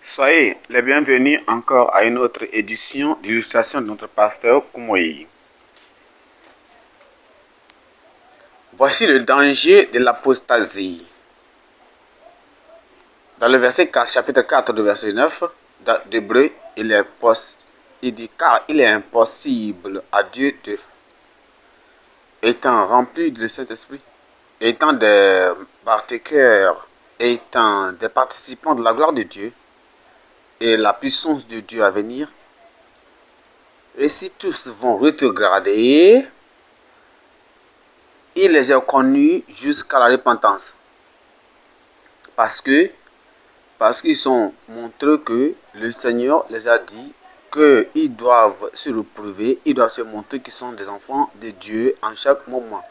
Soyez les bienvenus encore à une autre édition d'illustration de notre pasteur Koumoyi. Voici le danger de l'apostasie. Dans le verset 4, chapitre 4 du verset 9 d'Hébreu, il dit car il est impossible à Dieu étant rempli du Saint-Esprit, étant des partaqueurs, étant des participants de la gloire de Dieu et la puissance de Dieu à venir. Et si tous vont rétrograder, il les a connus jusqu'à la repentance. Parce qu'ils ont montré que le Seigneur les a dit qu'ils doivent se reprouver, ils doivent se montrer qu'ils sont des enfants de Dieu en chaque moment.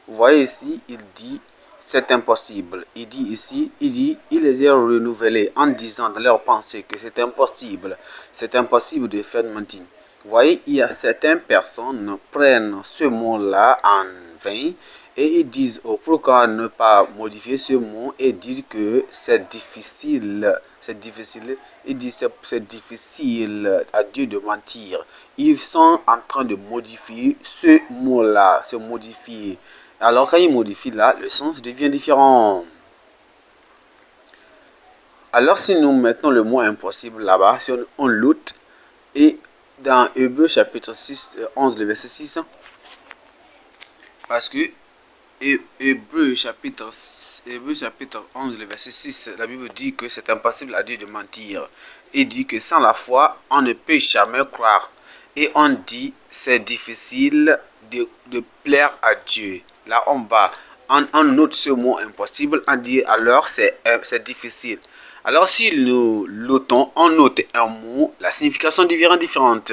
Vous voyez ici, il dit c'est impossible. Il dit ici, il les a renouvelés en disant dans leur pensée que c'est impossible de faire mentir. Vous voyez, il y a certaines personnes qui prennent ce mot-là en vain et ils disent pourquoi ne pas modifier ce mot et dire que c'est difficile. Ils disent c'est difficile à Dieu de mentir. Ils sont en train de modifier ce mot-là, se modifier. Alors quand ils modifient là, le sens devient différent. Alors si nous mettons le mot impossible là-bas, si on lutte, et dans Hébreu chapitre 6, 11, le verset 6, parce que Hébreu chapitre 11, le verset 6, la Bible dit que c'est impossible à Dieu de mentir. Il dit que sans la foi, on ne peut jamais croire. Et on dit c'est difficile de plaire à Dieu. Là, on note ce mot impossible, on dit alors c'est difficile. Alors si nous notons, on note un mot, la signification devient différente.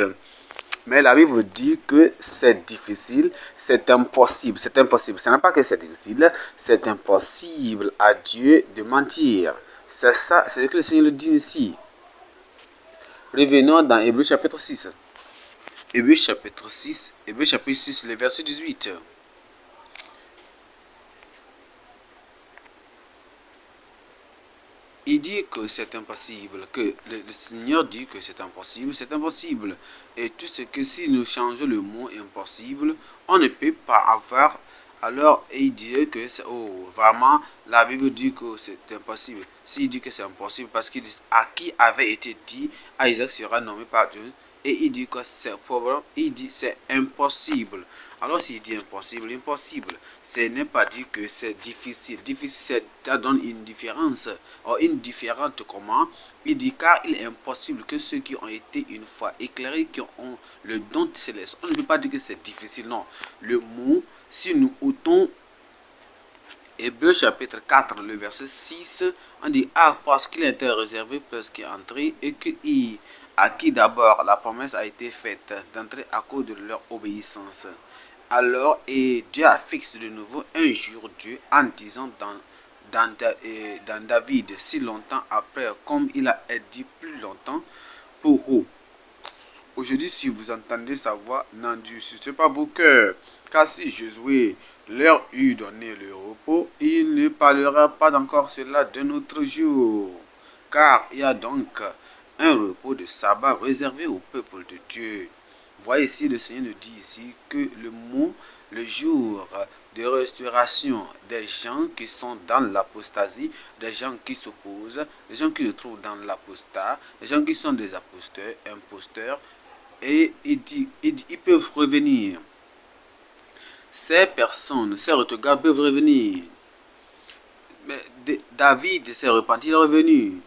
Mais la Bible dit que c'est difficile, c'est impossible. C'est impossible. Ce n'est pas que c'est difficile, c'est impossible à Dieu de mentir. C'est ça, c'est ce que le Seigneur le dit ici. Revenons dans Hébreu chapitre 6. Hébreu chapitre 6, le verset 18. Il dit que c'est impossible, que le Seigneur dit que c'est impossible, c'est impossible. Et tout ce que si nous changeons le mot impossible, on ne peut pas avoir. Alors, il dit que c'est vraiment, la Bible dit que c'est impossible. S'il dit que c'est impossible, parce qu'il dit à qui avait été dit, à Isaac sera nommé par Dieu. Et il dit que c'est pauvre, il dit c'est impossible. Alors s'il dit impossible, ce n'est pas dit que c'est difficile. Difficile, ça donne une différence. Or, une différente comment? Il dit car il est impossible que ceux qui ont été une fois éclairés, qui ont le don céleste. On ne peut pas dire que c'est difficile, non. Le mot, si nous ôtons Hébreu chapitre 4, le verset 6, on dit parce qu'il était réservé pour ce qui est entré et à qui d'abord la promesse a été faite d'entrer à cause de leur obéissance. Alors, et Dieu a fixé de nouveau un jour Dieu en disant dans David si longtemps après, comme il a dit plus longtemps pour eux. Aujourd'hui, si vous entendez sa voix, n'endurcissez pas vos cœurs, car si Josué leur eût donné le repos, il ne parlera pas encore cela d'un autre jour. Car il y a donc un repos de sabbat réservé au peuple de Dieu. Voyez ici, le Seigneur nous dit ici que le mot, le jour de restauration des gens qui sont dans l'apostasie, des gens qui s'opposent, des gens qui se trouvent dans l'apostat, des gens qui sont des imposteurs, et il dit, ils peuvent revenir. Ces personnes, ces retards peuvent revenir. Mais David s'est repenti, il est revenu.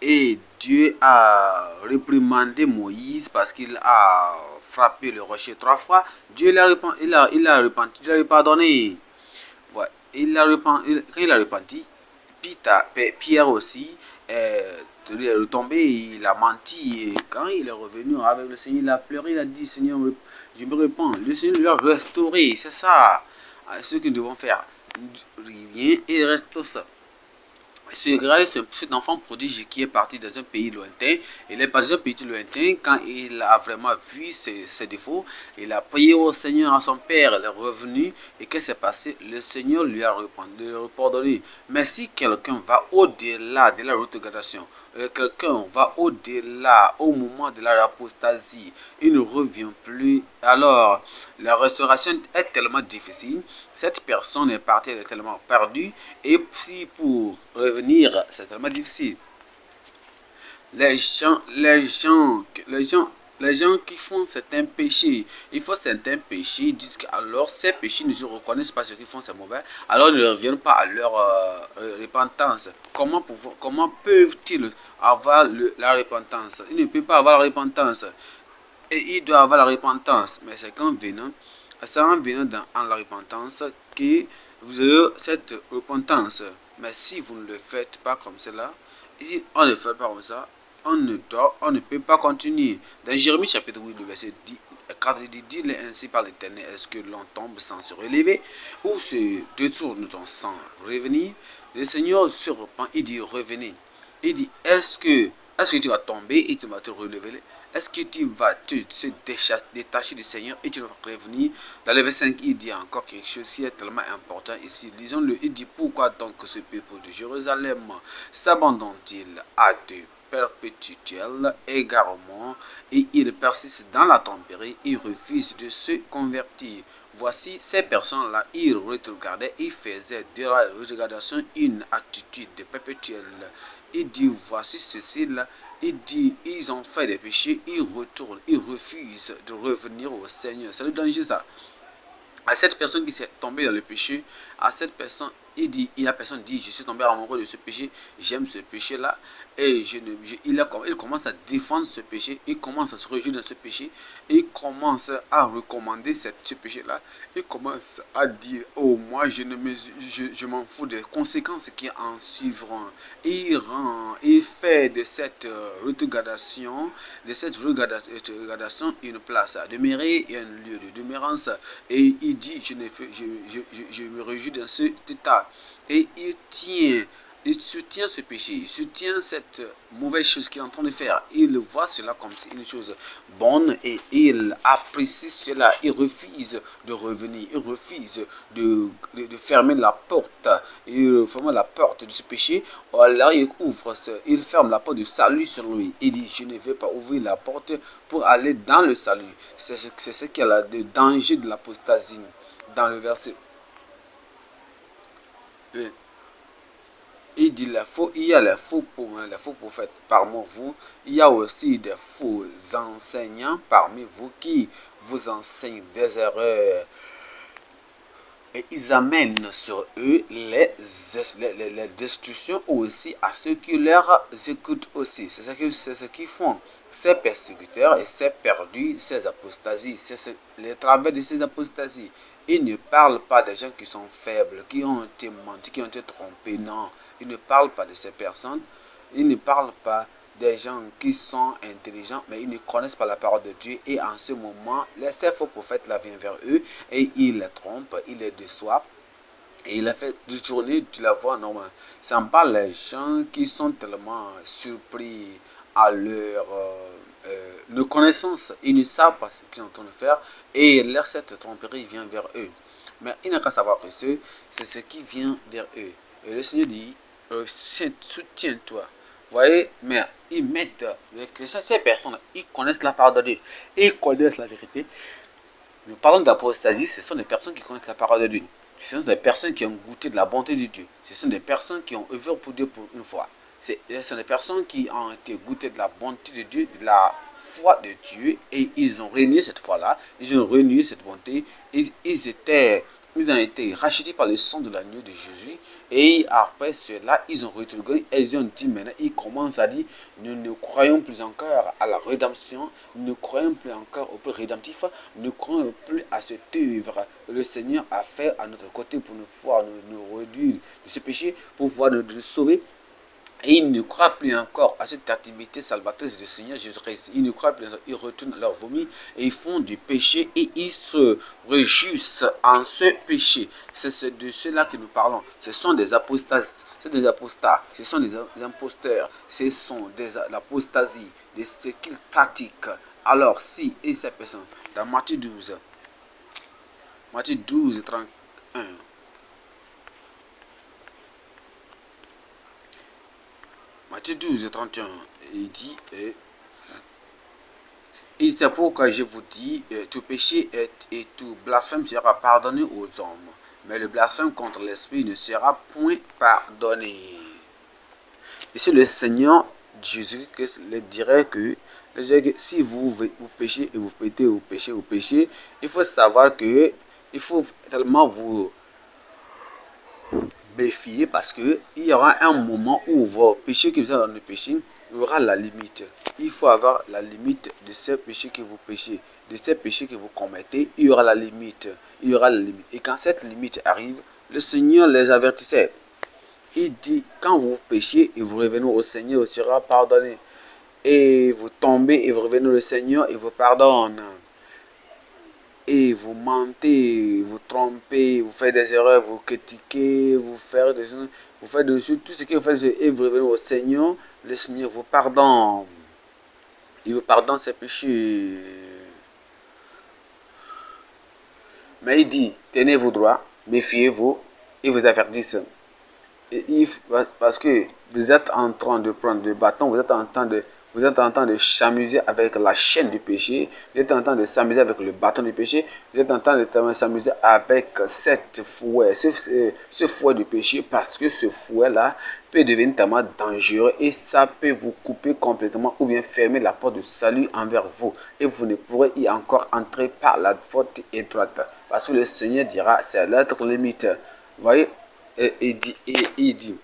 Et Dieu a réprimandé Moïse parce qu'il a frappé le rocher 3 fois. Dieu il a repenti, Dieu l'a pardonné. Ouais. Quand il a repenti, Pierre aussi il est retombé, il a menti. Et quand il est revenu avec le Seigneur, il a pleuré, il a dit Seigneur, je me répands. Le Seigneur lui a restauré. C'est ça ce que nous devons faire. Rien et reste ça. Regardez cet enfant prodige qui est parti dans un pays lointain. Il est parti dans un pays lointain quand il a vraiment vu ses défauts. Il a prié au Seigneur, à son père, il est revenu. Et qu'est-ce qui s'est passé? Le Seigneur lui a pardonné. Mais si quelqu'un va au-delà de la rétrogradation, quelqu'un va au-delà, au moment de la apostasie, il ne revient plus. Alors, la restauration est tellement difficile. Cette personne est partie, elle est tellement perdue. Et si pour revenir, c'est tellement difficile. Les gens, les gens, les gens, les gens qui font certains péchés, ils font certains péchés, ils disent que alors ces péchés ne se reconnaissent pas ce qu'ils font, c'est mauvais, alors ils ne reviennent pas à leur repentance. Comment peuvent-ils avoir la repentance? Ils ne peuvent pas avoir la repentance. Et ils doivent avoir la repentance. Mais c'est en venant dans la repentance que vous avez cette repentance. Mais si vous ne le faites pas comme cela, si on ne le fait pas comme ça, on ne peut pas continuer. Dans Jérémie chapitre 8, le verset 10, 4, il dit, dis-le ainsi par l'Éternel, est-ce que l'on tombe sans se relever, ou se détourne sans revenir? Le Seigneur se repent, il dit, revenez. Il dit, est-ce que tu vas tomber et tu vas te relever? Est-ce que tu vas se détacher du Seigneur et tu vas revenir? Dans le verset 5, il dit encore quelque chose qui est tellement important ici. Lisons-le. Il dit, pourquoi donc ce peuple de Jérusalem s'abandonne-t-il à de perpétuels égarements et il persiste dans la tempérée, il refuse de se convertir? Voici ces personnes-là, ils regardaient, ils faisaient de la regardation une attitude perpétuelle. Il dit, voici ceci-là, il dit, ils ont fait des péchés, ils retournent, ils refusent de revenir au Seigneur. C'est le danger ça. À cette personne qui s'est tombée dans le péché, à cette personne, la personne dit, je suis tombé amoureux de ce péché, j'aime ce péché-là, et il commence à défendre ce péché, il commence à se réjouir dans ce péché, il commence à recommander ce péché-là, il commence à dire, oh moi je m'en fous des conséquences qui en suivront. Il fait de cette regardation une place à demeurer et un lieu de demeurance. Et il dit, je me réjouis dans cet état. Et il soutient ce péché, il soutient cette mauvaise chose qu'il est en train de faire. Il voit cela comme une chose bonne et il apprécie cela. Il refuse de revenir, il refuse de fermer la porte. Il ferme la porte de ce péché. Alors il ferme la porte du salut sur lui. Il dit, je ne vais pas ouvrir la porte pour aller dans le salut. C'est ce qui est le danger de l'apostasie. Dans le verset 1. Il dit il y a les faux prophètes parmi vous. Il y a aussi des faux enseignants parmi vous qui vous enseignent des erreurs. Et ils amènent sur eux les destructions aussi à ceux qui leur écoutent aussi. C'est ce qu'ils font. Ces persécuteurs et ces perdus, ces apostasies, c'est le travail de ces apostasies. Ils ne parlent pas des gens qui sont faibles, qui ont été mentis, qui ont été trompés. Non, ils ne parlent pas de ces personnes. Ils ne parlent pas des gens qui sont intelligents, mais ils ne connaissent pas la parole de Dieu. Et en ce moment, ces faux prophètes là viennent vers eux et ils les trompent, ils les déçoivent. Et il a fait détourner de la voie normale. Ce n'est pas les gens qui sont tellement surpris à leur connaissance. Ils ne savent pas ce qu'ils sont en train de faire. Et leur cette tromperie vient vers eux. Mais il n'a qu'à savoir que c'est ce qui vient vers eux. Et le Seigneur dit, soutiens-toi. Vous voyez, mais ils mettent les chrétiens, ces personnes, ils connaissent la parole de Dieu. Ils connaissent la vérité. Nous parlons d'apostasie, ce sont des personnes qui connaissent la parole de Dieu. Ce sont des personnes qui ont goûté de la bonté de Dieu. Ce sont des personnes qui ont œuvré pour Dieu pour une fois. Ce sont des personnes qui ont été goûtées de la bonté de Dieu, de la foi de Dieu, et ils ont renié cette foi-là, ils ont renié cette bonté, ils ont été rachetés par le sang de l'agneau de Jésus, et après cela, ils ont retrouvé, et ils ont dit maintenant, ils commencent à dire, nous ne croyons plus encore à la rédemption, nous ne croyons plus encore au plus rédemptif, nous ne croyons plus à cette œuvre que le Seigneur a fait à notre côté pour nous pouvoir nous réduire de ce péché, pour pouvoir nous sauver. Et ils ne croient plus encore à cette activité salvatrice du Seigneur Jésus-Christ. Ils ne croient plus, ils retournent à leur vomi et ils font du péché et ils se réjouissent en ce péché. C'est de cela que nous parlons. Ce sont des apostats, ce sont des imposteurs, ce sont l'apostasie de ce qu'ils pratiquent. Alors si, et ces personnes, dans Matthieu 12, 31, Matthieu 12, 31, il dit, et c'est pourquoi je vous dis, tout péché et tout blasphème sera pardonné aux hommes, mais le blasphème contre l'Esprit ne sera point pardonné. Ici, le Seigneur Jésus le dirait que si vous péchez et vous péchez, il faut savoir que il faut tellement vous méfier parce que il y aura un moment où vos péchés que vous êtes dans le péché, il y aura la limite. Il faut avoir la limite de ces péchés que vous péchez, de ces péchés que vous commettez. Il y aura la limite. Il y aura la limite. Et quand cette limite arrive, le Seigneur les avertissait. Il dit, quand vous péchez et vous revenez au Seigneur, il sera pardonné. Et vous tombez et vous revenez au Seigneur et vous pardonne. Et vous mentez, vous trompez, vous faites des erreurs, vous critiquez, vous faites des choses, tout ce que vous faites et vous revenez au Seigneur, le Seigneur vous pardonne. Il vous pardonne ses péchés. Mais il dit, tenez-vous droit, méfiez-vous, et vous avertisse. Parce que vous êtes en train de prendre le bâton, vous êtes en train de s'amuser avec la chaîne du péché, vous êtes en train de s'amuser avec le bâton du péché, vous êtes en train de s'amuser avec cette fouet, ce fouet du péché, parce que ce fouet-là peut devenir tellement dangereux et ça peut vous couper complètement ou bien fermer la porte de salut envers vous. Et vous ne pourrez y encore entrer par la porte étroite. Parce que le Seigneur dira, c'est l'être limite. Vous voyez? Et il dit,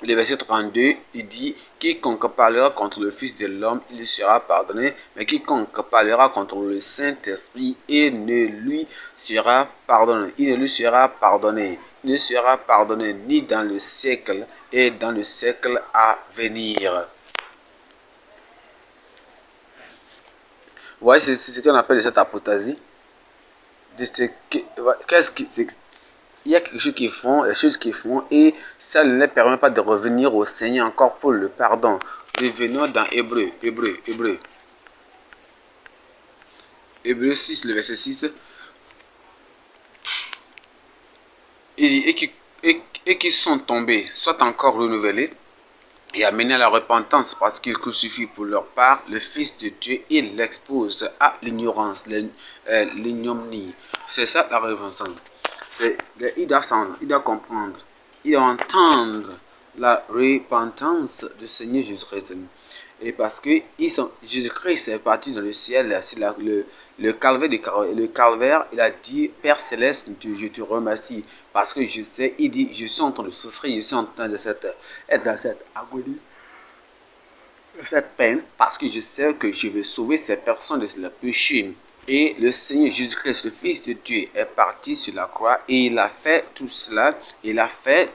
le verset 32, il dit, quiconque parlera contre le Fils de l'homme, il lui sera pardonné, mais quiconque parlera contre le Saint-Esprit, il ne lui sera pardonné. Il ne lui sera pardonné. Il ne sera pardonné ni dans le siècle et dans le siècle à venir. Vous voyez, c'est ce qu'on appelle cette apostasie. Qu'est-ce qui il y a quelque chose qu'ils font, les choses qu'ils font, et ça ne leur permet pas de revenir au Seigneur encore pour le pardon. Revenons dans Hébreu 6, le verset 6. Il dit, et qui sont tombés, soit encore renouvelés, et amenés à la repentance, parce qu'ils crucifient pour leur part le Fils de Dieu et l'exposent à l'ignorance, l'ignominie. C'est ça la repentance. Il doit comprendre, il doit entendre la repentance du Seigneur Jésus-Christ. Et parce que Jésus-Christ est parti dans le ciel, c'est le calvaire, il a dit, Père Céleste, je te remercie, parce que je sais, il dit, je suis en train de souffrir, je suis en train d'être dans cette agonie, cette peine, parce que je sais que je vais sauver ces personnes de leur péché. Et le Seigneur Jésus-Christ, le Fils de Dieu, est parti sur la croix et il a fait tout cela. Il a fait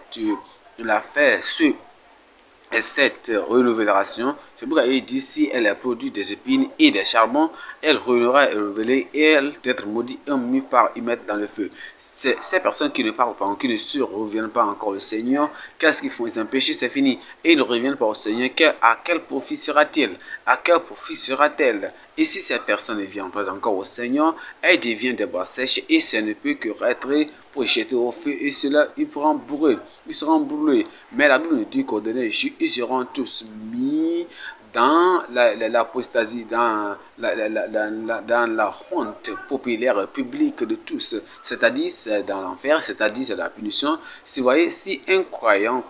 cette renouvelation. C'est pourquoi il dit, si elle a produit des épines et des charbons, elle renouera et renouvelée et elle d'être maudite et mis par y mettre dans le feu. Ces personnes qui ne parlent pas, qui ne se reviennent pas encore au Seigneur, qu'est-ce qu'ils font? Ils ont péché, c'est fini. Et ils ne reviennent pas au Seigneur. À quel profit sera-t-il? À quel profit sera-t-elle? Et si cette personne ne vient pas encore au Seigneur, elle devient des bois sèches et ça ne peut que être pour jeter au feu et cela, ils seront brûlés. Mais la Bible nous dit qu'au dernier jour, ils seront tous mis dans l'apostasie, dans la honte populaire publique de tous, c'est-à-dire dans l'enfer, c'est-à-dire c'est la punition. Si vous voyez, si un croyant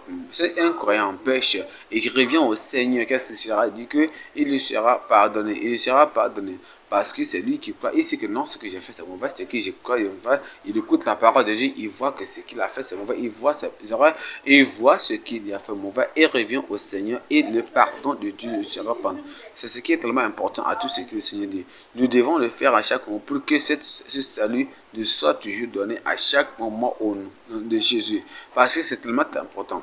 pêche et qu'il revient au Seigneur, qu'est-ce qu'il sera dit? Que il lui sera pardonné. Il lui sera pardonné. Parce que c'est lui qui croit. Il sait que non, ce que j'ai fait c'est mauvais, ce que je crois c'est mauvais. Il écoute la parole de Dieu, il voit que ce qu'il a fait c'est mauvais, il voit ses erreurs, il voit ce qu'il a fait mauvais et revient au Seigneur et le pardon de Dieu le sera pardonné. C'est ce qui est tellement important à tout ce que le Seigneur dit. Nous devons le faire à chaque moment pour que ce salut nous soit toujours donné à chaque moment au nom de Jésus. Parce que c'est tellement important.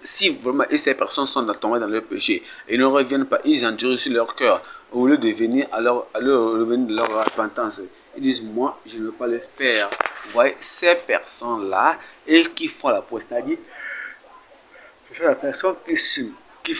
si vraiment et ces personnes sont tombées dans leur péché et ne reviennent pas, ils endurcissent leur cœur au lieu de venir à leur revenir de leur repentance. Ils disent moi je ne veux pas le faire. Vous voyez ces personnes là et qui font l'apostasie, ce sont les personnes qui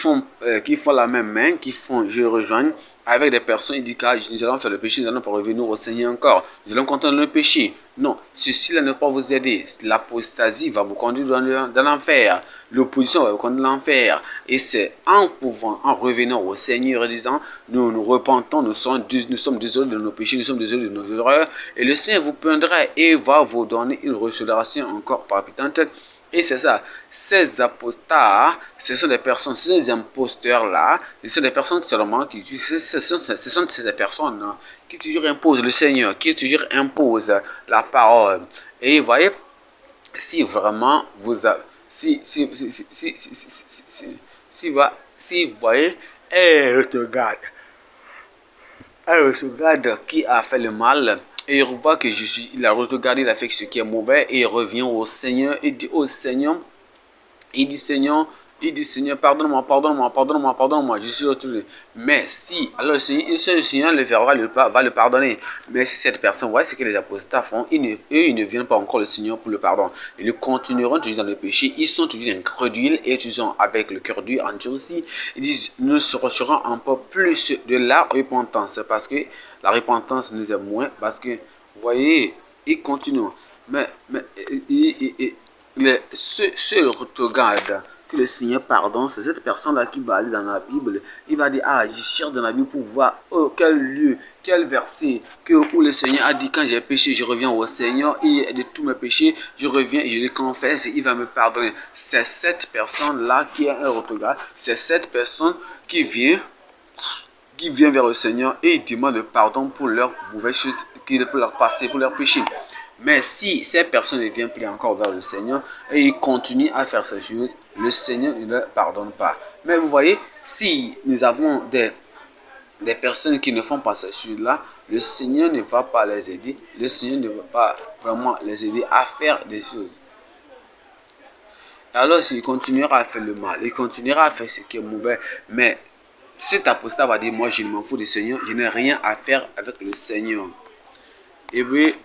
font la même main, qui font je rejoins avec des personnes, ils disent que nous allons faire le péché, nous allons pas revenir au Seigneur encore, nous allons continuer le péché. Non, ceci là ne va pas vous aider. L'apostasie va vous conduire dans l'enfer. L'opposition va vous conduire dans l'enfer. Et c'est en revenant au Seigneur et disant, nous nous repentons, nous sommes désolés de nos péchés, nous sommes désolés de nos erreurs. Et le Seigneur vous prendra et va vous donner une restoration encore palpitante. Et c'est ça, ces apostats, ce sont des personnes, ces imposteurs-là, ce sont des personnes seulement ce sont ces personnes qui toujours imposent le Seigneur, qui toujours imposent la parole. Et vous voyez, si vraiment vous avez, si vous voyez, elle regarde qui a fait le mal et il voit que il a regardé, il a fait ce qui est mauvais et il revient au Seigneur et dit au Seigneur, il dit Seigneur, pardonne-moi, pardonne-moi, pardonne-moi, pardonne-moi, je suis retourné. Mais si, alors le Seigneur le verra, va le pardonner. Mais si cette personne, voyez ce que les apostats font, ils ne viennent pas encore le Seigneur pour le pardon. Ils continueront toujours dans le péché, ils sont toujours incrédules et toujours avec le cœur dur endurci. Ils disent, nous rechercherons un peu plus de la repentance, parce que la repentance nous est moins, parce que, vous voyez, ils continuent. Mais ceux regardent que le Seigneur pardonne, c'est cette personne-là qui va aller dans la Bible. Il va dire, je cherche dans la Bible pour voir quel lieu, quel verset où le Seigneur a dit, quand j'ai péché, je reviens au Seigneur et de tous mes péchés, je reviens et je les confesse et il va me pardonner. C'est cette personne-là qui a un regard. C'est cette personne qui vient vers le Seigneur et il demande pardon pour leurs mauvaises choses, pour leur passé, pour leurs péchés. Mais si ces personnes ne viennent plus encore vers le Seigneur et ils continuent à faire ces choses, le Seigneur ne leur pardonne pas. Mais vous voyez, si nous avons des personnes qui ne font pas ces choses-là, le Seigneur ne va pas les aider. Le Seigneur ne va pas vraiment les aider à faire des choses. Alors, il continuera à faire le mal, il continuera à faire ce qui est mauvais. Mais cet apostat va dire, moi je m'en fous du Seigneur, je n'ai rien à faire avec le Seigneur. Et puis,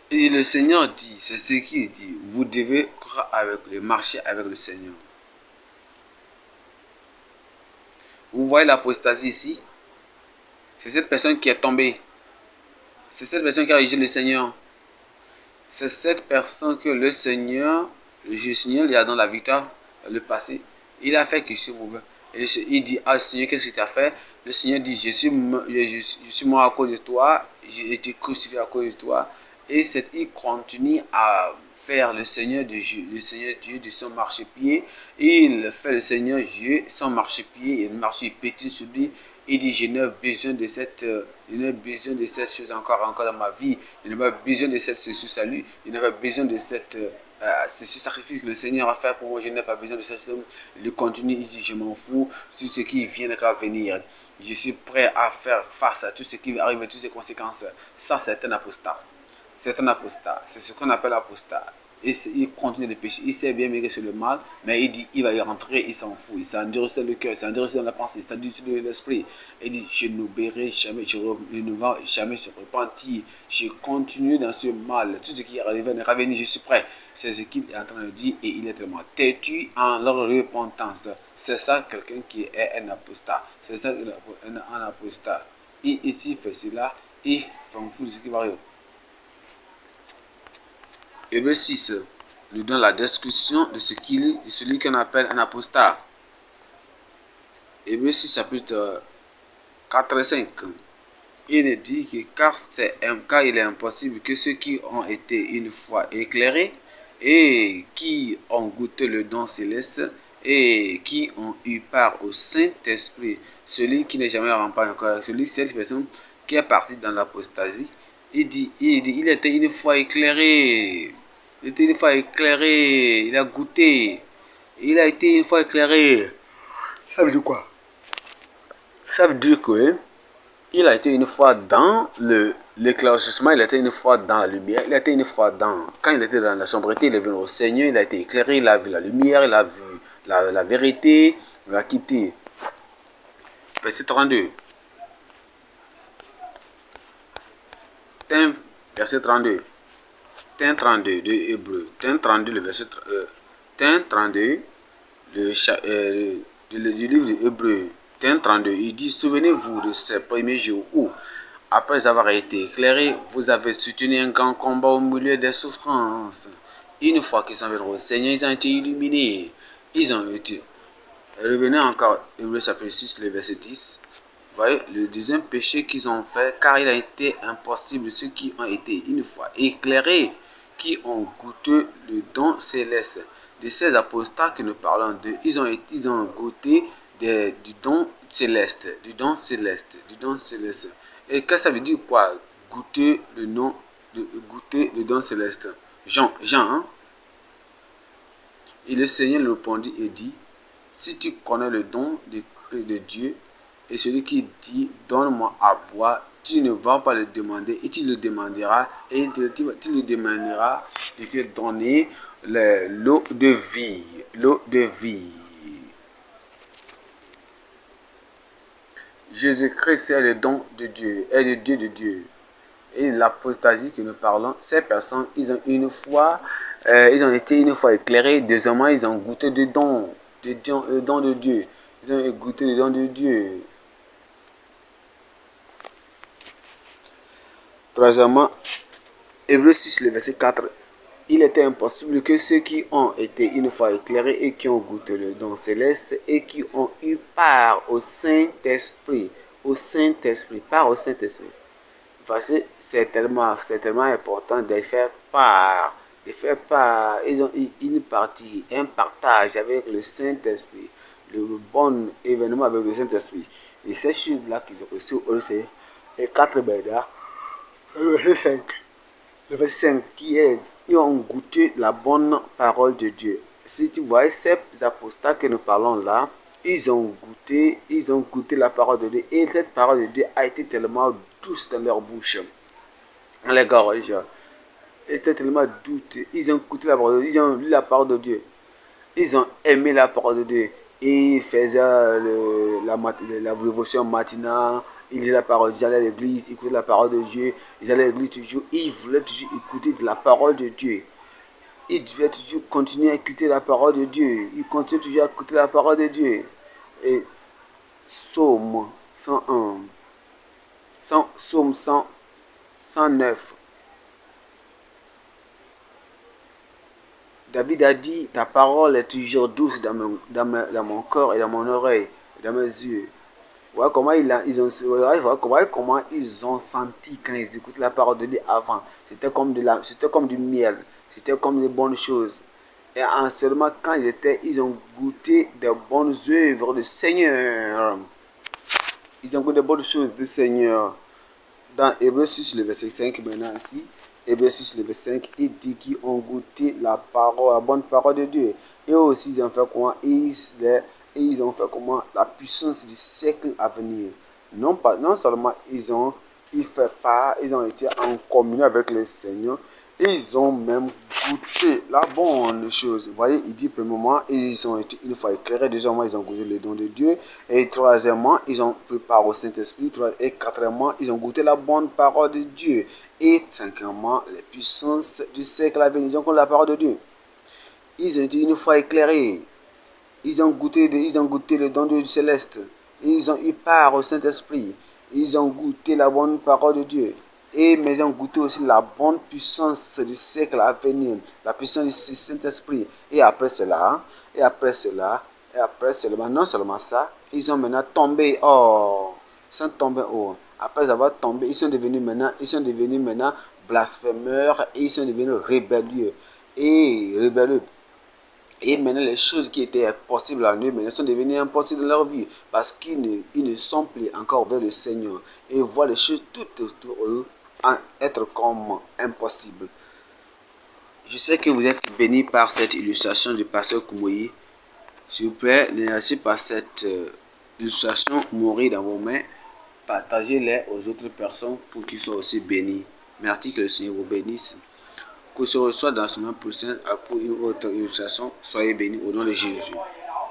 et le Seigneur dit, c'est ce qu'il dit, vous devez marcher avec le Seigneur. Vous voyez l'apostasie ici? C'est cette personne qui est tombée. C'est cette personne qui a rejeté le Seigneur. C'est cette personne que le Seigneur lui a donné la victoire, le passé. Il a fait quelque chose de mauvais. Et il dit, Seigneur, qu'est-ce que tu as fait? Le Seigneur dit, je suis mort à cause de toi, j'ai été crucifié à cause de toi. Et il continue à faire le Seigneur Dieu de son marchepied. Il fait le Seigneur Dieu son marchepied. Il marche, il pétille sur lui. Il dit, je n'ai besoin de cette chose encore dans ma vie. Je n'ai pas besoin de ce salut. Je n'ai pas besoin de ce sacrifice que le Seigneur a fait pour moi. Je n'ai pas besoin de cette chose. Il continue, il dit, je m'en fous. Tout ce qui viendra venir. Je suis prêt à faire face à tout ce qui arrive, toutes ces conséquences. Ça, c'est un apostat. C'est un apostat. C'est ce qu'on appelle apostat. Il continue de pécher. Il sait bien que c'est le mal, mais il dit, il va y rentrer, il s'en fout. Il s'endurcit dans le cœur, il s'endurcit dans la pensée, il s'endurcit dans l'esprit. Il dit, je n'obéirai jamais, je ne vais jamais se repentir. Je continue dans ce mal. Tout ce qui arrive ne revenir, je suis prêt. C'est ce qu'il est en train de dire et il est tellement têtu en leur repentance. C'est ça quelqu'un qui est un apostat. C'est ça un apostat. Et ici, il fait cela, il s'en fout de ce qui va arriver. Hébreux 6 nous donne la description de celui qu'on appelle un apostat. Hébreux 6 chapitre 4 et 5. Il dit que car il est impossible que ceux qui ont été une fois éclairés et qui ont goûté le don céleste et qui ont eu part au Saint-Esprit, celui qui n'est jamais rempli encore, cette personne qui est partie dans l'apostasie, il était une fois éclairé. Il était une fois éclairé. Il a goûté. Il a été une fois éclairé. Ça veut dire quoi? Ça veut dire que il a été une fois dans l'éclaircissement, il a été une fois dans la lumière, il a été une fois dans... Quand il était dans la sombreté, il est venu au Seigneur, il a été éclairé, il a vu la lumière, il a vu la vérité, il a quitté. Verset 32. Verset 32. 32 de Hébreu. 32, le verset... 32, du livre de Hébreu. 32, il dit, souvenez-vous de ces premiers jours où, après avoir été éclairés, vous avez soutenu un grand combat au milieu des souffrances. Une fois qu'ils sont venus au Seigneur, ils ont été illuminés. Ils ont été... Revenez encore, Hébreu chapitre 6, le verset 10. Vous voyez, le deuxième péché qu'ils ont fait, car il a été impossible, ceux qui ont été une fois éclairés, qui ont goûté le don céleste. De ces apostats que nous parlons d'eux, ils ont goûté du don céleste, du don céleste, du don céleste. Et qu'est-ce que ça veut dire quoi? Goûter goûter le don céleste. Jean, hein? Et le Seigneur lui répondit et dit, si tu connais le don de Dieu, et celui qui dit, donne-moi à boire, tu ne vas pas le demander, et tu le demanderas, et tu le demanderas de te donner l'eau de vie. L'eau de vie. Jésus-Christ est le don de Dieu, est le Dieu de Dieu. Et l'apostasie que nous parlons, ces personnes, ils ont ils ont été une fois éclairés, deuxièmement, ils ont goûté le don de Dieu. Ils ont goûté le don de Dieu. Troisièmement, Hébreu 6, le verset 4. Il était impossible que ceux qui ont été une fois éclairés et qui ont goûté le don céleste et qui ont eu part au Saint-Esprit, part au Saint-Esprit. C'est tellement important de faire part. Ils ont eu une partie, un partage avec le Saint-Esprit, le bon événement avec le Saint-Esprit. Et ces choses-là qu'ils ont reçues au les 4 bédas, le verset 5. Le verset 5 qui est, ils ont goûté la bonne parole de Dieu. Si tu vois ces apostats que nous parlons là, ils ont goûté la parole de Dieu. Et cette parole de Dieu a été tellement douce dans leur bouche, dans les gorges. Était tellement douce. Ils ont goûté la parole de Dieu, ils ont lu la parole de Dieu. Ils ont aimé la parole de Dieu. Et ils faisaient la révolution matinale. Ils lisaient la parole, ils allaient à l'église, ils écoutaient la parole de Dieu. Ils allaient à l'église toujours. Ils voulaient toujours écouter de la parole de Dieu. Ils devaient toujours continuer à écouter la parole de Dieu. Ils continuaient toujours à écouter la parole de Dieu. Et Psaume 101, Psaume 109. David a dit, ta parole est toujours douce dans mon corps et dans mon oreille, dans mes yeux. Voilà comment comment ils ont senti quand ils écoutent la parole de Dieu avant. C'était comme du miel, c'était comme de bonnes choses. Et en seulement quand ils ont goûté des bonnes œuvres du Seigneur. Ils ont goûté des bonnes choses du Seigneur. Dans Hébreu 6, le verset 5, maintenant ici, Hébreu 6, le verset 5, il dit qu'ils ont goûté la bonne parole de Dieu. Et aussi, ils ont fait comment? Ils ont fait comment? La puissance du siècle à venir. Non seulement ils ont été en communion avec le Seigneur, ils ont même goûté la bonne chose. Vous voyez, il dit premièrement, ils ont été une fois éclairés, deuxièmement, ils ont goûté le don de Dieu, et troisièmement, ils ont pris part au Saint-Esprit, et quatrièmement, ils ont goûté la bonne parole de Dieu, et cinquièmement, les puissances du siècle à venir. Ils ont goûté la parole de Dieu. Ils ont été une fois éclairés, ils ont goûté le don du céleste, ils ont eu part au Saint-Esprit, ils ont goûté la bonne parole de Dieu. Mais ils ont goûté aussi la bonne puissance du siècle à venir, la puissance du Saint-Esprit. Et après cela, non seulement ça, ils ont maintenant tombé hors. Ils sont tombés hors. Après avoir tombé, ils sont devenus maintenant blasphémeurs et ils sont devenus rebellieux. Et maintenant, les choses qui étaient possibles à eux, maintenant sont devenues impossibles dans leur vie parce qu'ils ne sont plus encore vers le Seigneur et voient les choses toutes autour d'eux être comme impossible. Je sais que vous êtes bénis par cette illustration du pasteur Koumoyi. S'il vous plaît, ne laissez pas cette illustration mourir dans vos mains. Partagez-les aux autres personnes pour qu'ils soient aussi bénis. Merci, que le Seigneur vous bénisse. Que se reçoit dans ce moment prochain pour une autre illustration. Soyez bénis au nom de Jésus.